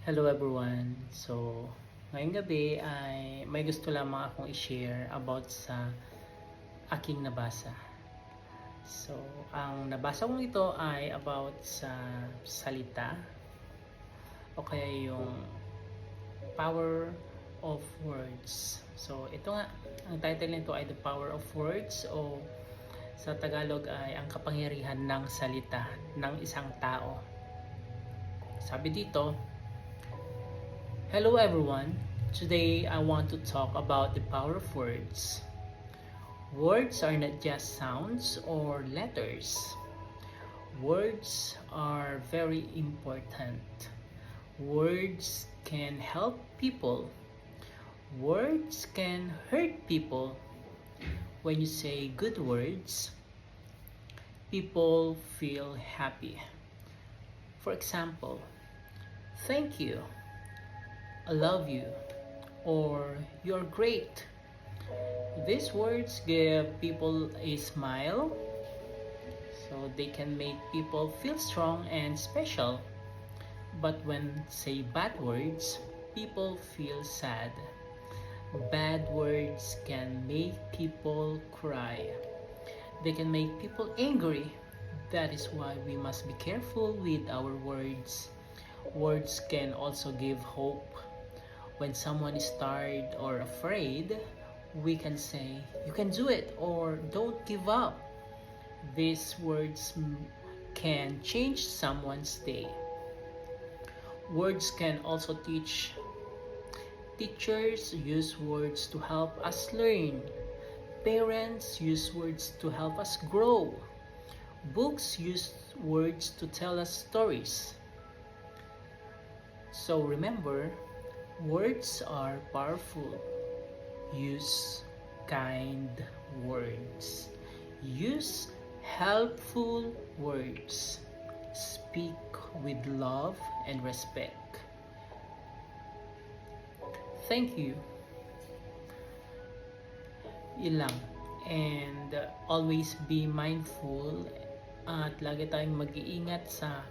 Hello everyone. So, ngayong gabi ay may gusto lamang akong i-share about sa aking nabasa. So, ang nabasa kong ito ay about sa salita o kaya yung power of words. So, ito nga, ang title nito ay The Power of Words o sa Tagalog ay ang kapangyarihan ng salita ng isang tao. Sabi dito, hello everyone. Today I want to talk about the power of words. Words are not just sounds or letters. Words are very important. Words can help people. Words can hurt people. When you say good words, people feel happy. For example, thank you, I love you, or you're great. These words give people a smile, so they can make people feel strong and special. But when say bad words, people feel sad. Bad words can make people cry. They can make people angry. That is why we must be careful with our words. Words can also give hope. When someone is tired or afraid, we can say, you can do it, or don't give up. These words can change someone's day. Words can also teach. Teachers use words to help us learn. Parents use words to help us grow. Books use words to tell us stories. So remember, words are powerful. Use kind words. Use helpful words. Speak with love and respect. Thank you. Yun lang. And always be mindful at lagi tayong mag-iingat sa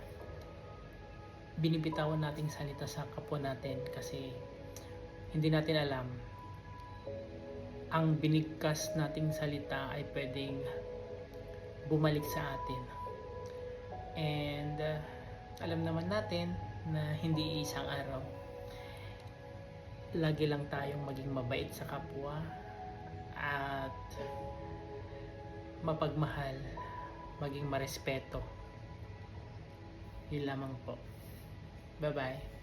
binibitawan nating salita sa kapwa natin kasi hindi natin alam ang binigkas nating salita ay pwedeng bumalik sa atin. And alam naman natin na hindi isang araw. Lagi lang tayong maging mabait sa kapwa at mapagmahal, maging marespeto. Yun lamang po. Bye-bye.